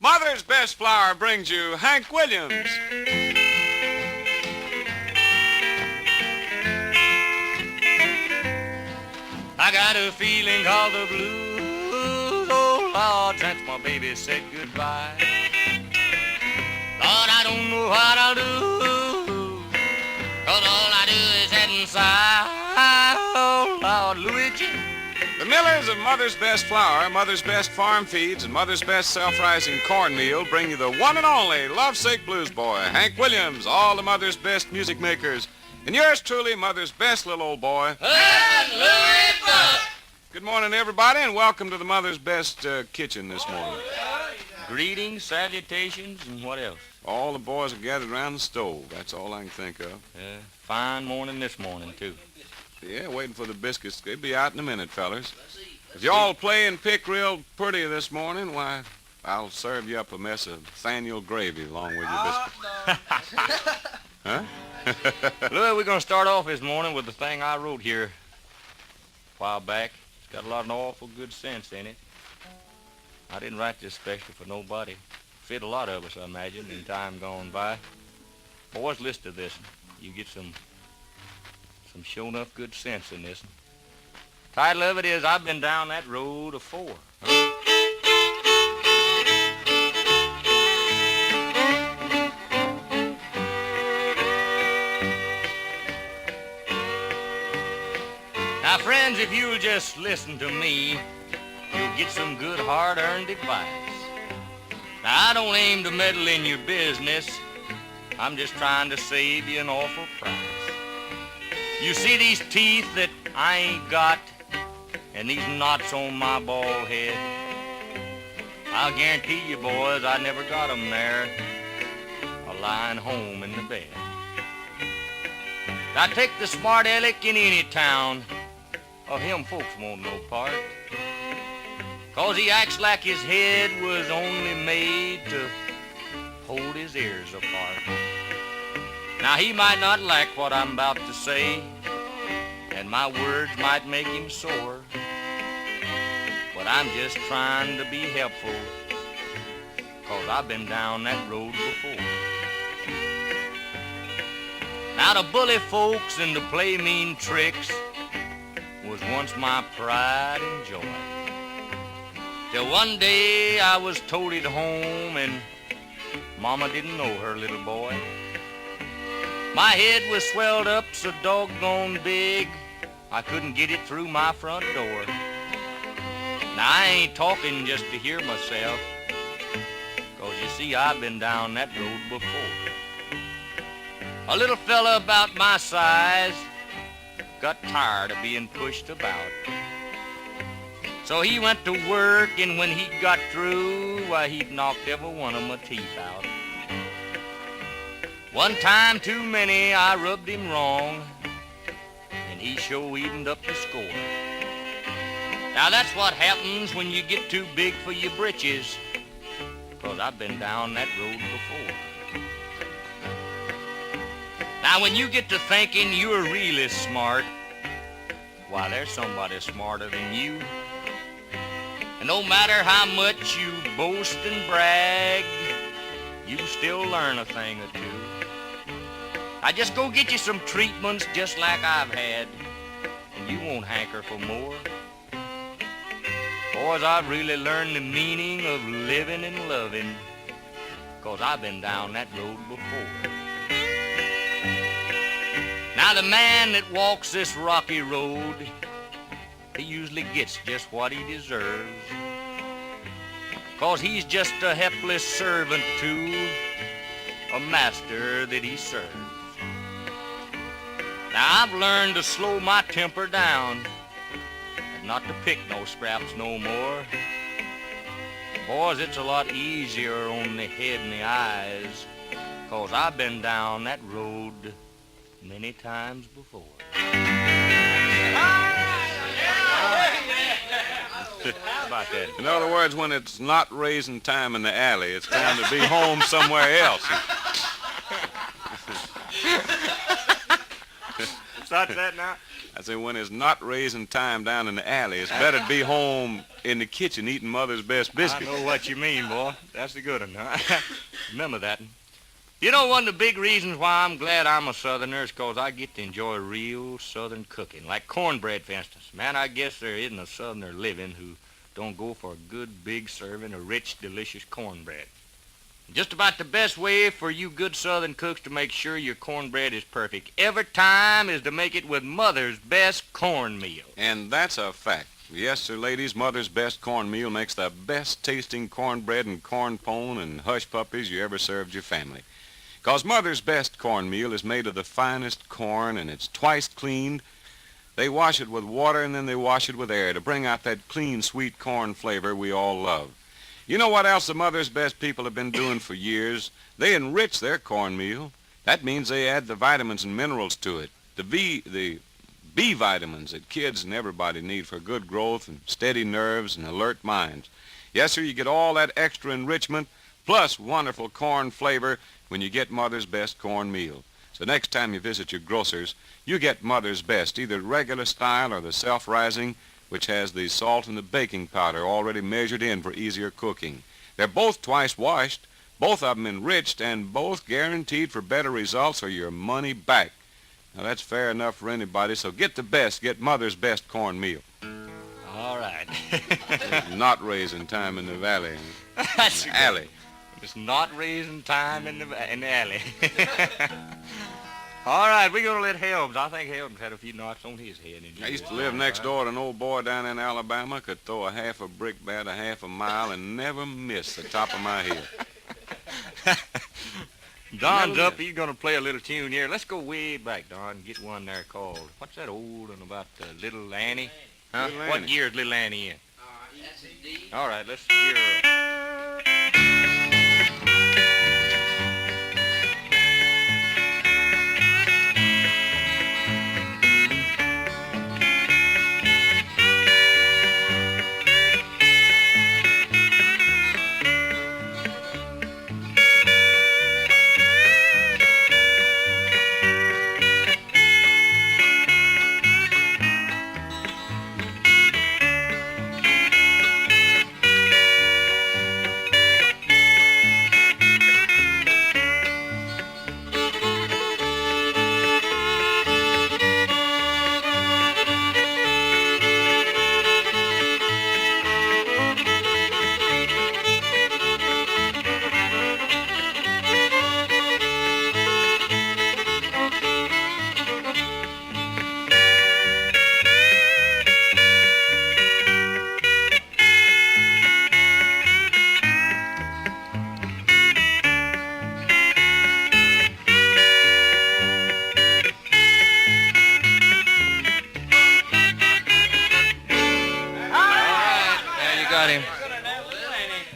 Mother's Best Flour brings you Hank Williams. I got a feeling called the blues, oh Lord, since my baby said goodbye. Lord, I don't know what I'll do, 'cause all I do is head and sigh. Oh Lord, Luigi. The millers of Mother's Best Flour, Mother's Best Farm Feeds, and Mother's Best Self-Rising Cornmeal bring you the one and only lovesick blues boy, Hank Williams, all the Mother's Best music makers, and yours truly, Mother's Best little old boy, Louis Buck. Good morning, everybody, and welcome to the Mother's Best kitchen this morning. Greetings, salutations, and what else? All the boys are gathered around the stove. That's all I can think of. Fine morning this morning, too. Yeah, waiting for the biscuits. They'll be out in a minute, fellers. If y'all play and pick real pretty this morning, why, I'll serve you up a mess of Thaniel gravy along with your biscuits. Huh? Louis, we're going to start off this morning with the thing I wrote here a while back. It's got a lot of awful good sense in it. I didn't write this special for nobody. Fit a lot of us, I imagine, in time gone by. Boys, listen to this. You get some sure enough good sense in this. Title of it is, I've Been Down That Road Afore. Now, friends, if you'll just listen to me, you'll get some good hard-earned advice. Now, I don't aim to meddle in your business. I'm just trying to save you an awful price. You see these teeth that I ain't got and these knots on my bald head? I'll guarantee you, boys, I never got 'em there, lying home in the bed. Now, take the smart aleck in any town. Of him folks won't no part, 'cause he acts like his head was only made to hold his ears apart. Now, he might not like what I'm about to say, and my words might make him sore, but I'm just trying to be helpful, 'cause I've been down that road before. Now, to bully folks and to play mean tricks was once my pride and joy, till one day I was toted home and Mama didn't know her little boy. My head was swelled up so doggone big, I couldn't get it through my front door. Now, I ain't talking just to hear myself, 'cause you see, I've been down that road before. A little fella about my size got tired of being pushed about, so he went to work, and when he got through, why, he'd knocked every one of my teeth out. One time too many, I rubbed him wrong, and he sure evened up the score. Now, that's what happens when you get too big for your britches, 'cause I've been down that road before. Now, when you get to thinking you're really smart, why, there's somebody smarter than you. And no matter how much you boast and brag, you still learn a thing or two. Now, just go get you some treatments just like I've had, and you won't hanker for more. Boys, I've really learned the meaning of living and loving, 'cause I've been down that road before. Now, the man that walks this rocky road, he usually gets just what he deserves, 'cause he's just a helpless servant to a master that he serves. Now, I've learned to slow my temper down and not to pick no scraps no more. Boys, it's a lot easier on the head and the eyes, 'cause I've been down that road many times before. About that. In other words, when it's not raising time in the alley, it's time to be home somewhere else. Start that now? I say when it's not raising time down in the alley, it's better to be home in the kitchen eating Mother's best biscuits. I know what you mean, boy. That's a good one, huh? Remember that. You know, one of the big reasons why I'm glad I'm a Southerner is because I get to enjoy real Southern cooking, like cornbread, for instance. Man, I guess there isn't a Southerner living who don't go for a good big serving of rich, delicious cornbread. Just about the best way for you good Southern cooks to make sure your cornbread is perfect every time is to make it with Mother's best cornmeal. And that's a fact. Yes, sir, ladies, Mother's best cornmeal makes the best tasting cornbread and corn pone and hush puppies you ever served your family. 'Cause Mother's best cornmeal is made of the finest corn and it's twice cleaned. They wash it with water and then they wash it with air to bring out that clean, sweet corn flavor we all love. You know what else the Mother's Best people have been doing for years? They enrich their cornmeal. That means they add the vitamins and minerals to it. The B vitamins that kids and everybody need for good growth and steady nerves and alert minds. Yes, sir, you get all that extra enrichment plus wonderful corn flavor when you get Mother's Best cornmeal. So next time you visit your grocer's, you get Mother's Best, either regular style or the self-rising, which has the salt and the baking powder already measured in for easier cooking. They're both twice washed, both of them enriched, and both guaranteed for better results or your money back. Now, that's fair enough for anybody, so get the best. Get Mother's Best cornmeal. All right. Not raising time in the valley. That's the alley. It's not raising time in the alley. All right, we're going to let Helms. I think Helms had a few knocks on his head. I used to live next door to an old boy down in Alabama, could throw a half a brick bat a half a mile and never miss the top of my head. Don's up. He's going to play a little tune here. Let's go way back, Don, get one there called, what's that old one about Little Annie? Huh? Little Annie. What year is Little Annie in? That's a D. All right, let's hear her.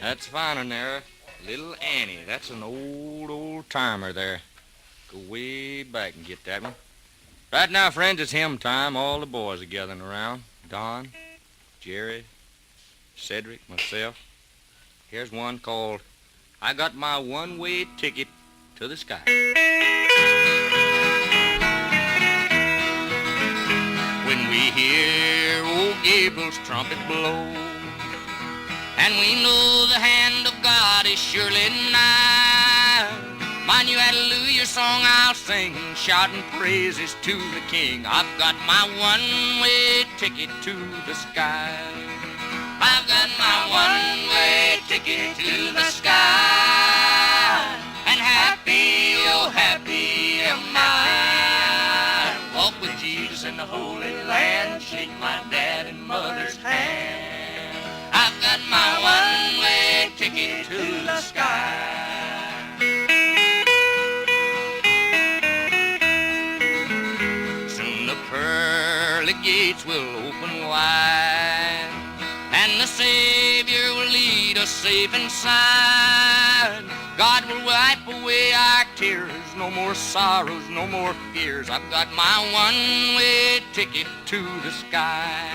That's fine in there. Little Annie. That's an old timer there. Go way back and get that one. Right now, friends, it's hymn time. All the boys are gathering around. Don, Jerry, Cedric, myself. Here's one called I Got My One-Way Ticket to the Sky. When we hear old Gabriel's trumpet blow, and we know the hand of God is surely nigh, my new hallelujah song I'll sing, shouting praises to the King. I've got my one-way ticket to the sky. I've got my one-way ticket to the sky, and happy, oh happy am I. Walk with Jesus in the Holy Land, shake my dad and mother's hand. I've got my one-way ticket to the sky. Soon the pearly gates will open wide, and the Savior will lead us safe inside. God will wipe away our tears, no more sorrows, no more fears. I've got my one-way ticket to the sky.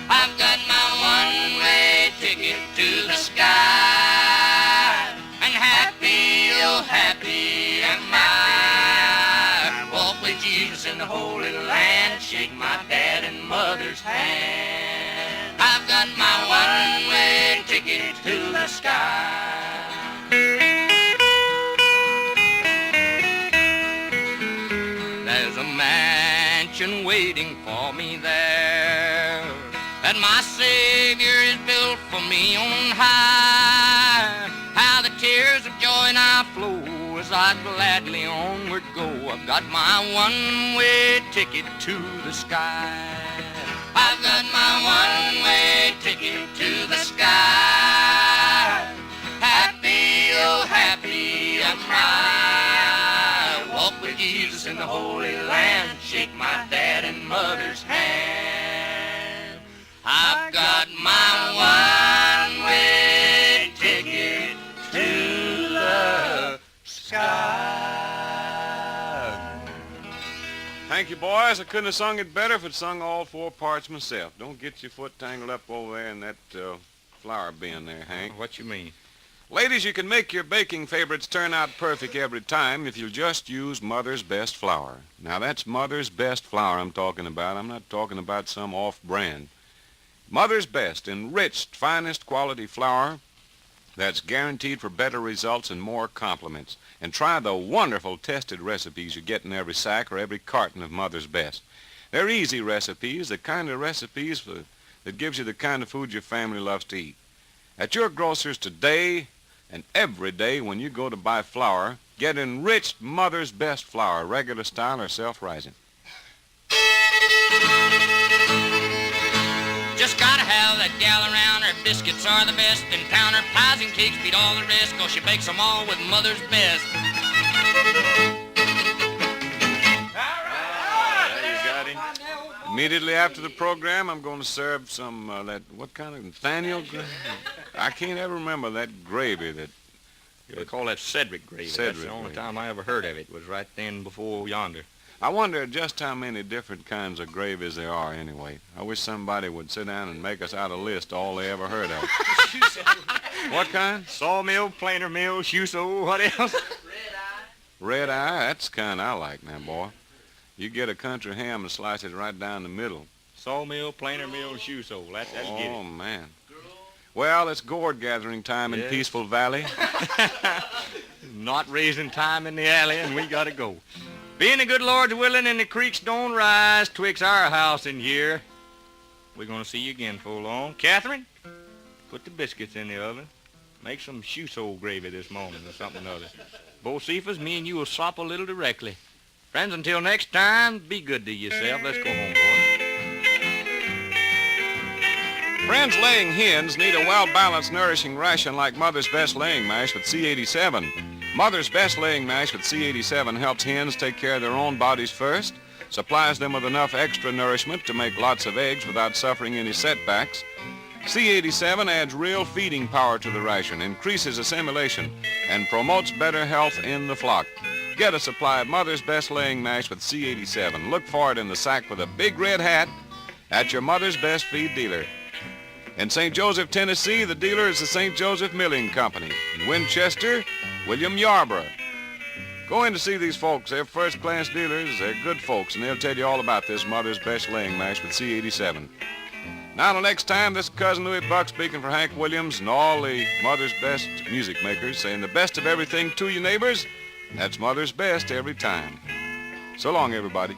I've got my one-way ticket to the sky, and happy, oh happy am I. Walk with Jesus in the Holy Land, shake my dad and mother's hand. I've got my one-way ticket to the sky. There's a mansion waiting for me there, that my Savior has built for me on high. How the tears of joy now flow as I gladly onward go. I've got my one-way ticket to the sky. I've got my one-way ticket to the sky. Happy, oh happy am I. Walk with Jesus in the Holy Land, shake my dad and mother's hand. I've got my one-way ticket to the sky. Thank you, boys. I couldn't have sung it better if I'd sung all four parts myself. Don't get your foot tangled up over there in that flour bin there, Hank. What you mean? Ladies, you can make your baking favorites turn out perfect every time if you'll just use Mother's Best flour. Now, that's Mother's Best flour I'm talking about. I'm not talking about some off-brand. Mother's Best, enriched, finest quality flour that's guaranteed for better results and more compliments. And try the wonderful tested recipes you get in every sack or every carton of Mother's Best. They're easy recipes, the kind of recipes that gives you the kind of food your family loves to eat. At your grocer's today and every day when you go to buy flour, get enriched Mother's Best flour, regular style or self-rising. Just gotta have that gal around. Her biscuits are the best in town. Her pies and cakes beat all the rest, 'cause she bakes them all with Mother's Best. There you got him. Immediately after the program, I'm going to serve some, what kind of Nathaniel gravy? I can't ever remember that gravy that... They call that Cedric gravy. Cedric That's the only gravy. time I ever heard of it, was right then before yonder. I wonder just how many different kinds of gravies there are anyway. I wish somebody would sit down and make us out a list of all they ever heard of. What kind? Sawmill, planer mill, shoe-so, what else? Red eye, that's the kind I like now, boy. You get a country ham and slice it right down the middle. Sawmill, planer mill, shoe-so. That's get Oh, it. man. Well, it's gourd gathering time in Yes. Peaceful Valley. Not raising time in the alley, and we gotta go. Being the good Lord's willing and the creeks don't rise twixt our house and here, we're gonna see you again for long. Catherine, put the biscuits in the oven. Make some shoe-so gravy this morning or something or other. Bocephus, me and you will swap a little directly. Friends, until next time, be good to yourself. Let's go home, boys. Friends, laying hens need a well-balanced, nourishing ration like Mother's Best Laying Mash with C87. Mother's Best Laying Mash with C87 helps hens take care of their own bodies first, supplies them with enough extra nourishment to make lots of eggs without suffering any setbacks. C87 adds real feeding power to the ration, increases assimilation, and promotes better health in the flock. Get a supply of Mother's Best Laying Mash with C87. Look for it in the sack with a big red hat at your Mother's Best feed dealer. In St. Joseph, Tennessee, the dealer is the St. Joseph Milling Company. In Winchester, William Yarborough. Go in to see these folks. They're first-class dealers. They're good folks, and they'll tell you all about this Mother's Best Laying Mash with C87. Now, till next time, this is Cousin Louis Buck speaking for Hank Williams and all the Mother's Best music makers, saying the best of everything to you neighbors. That's Mother's Best every time. So long, everybody.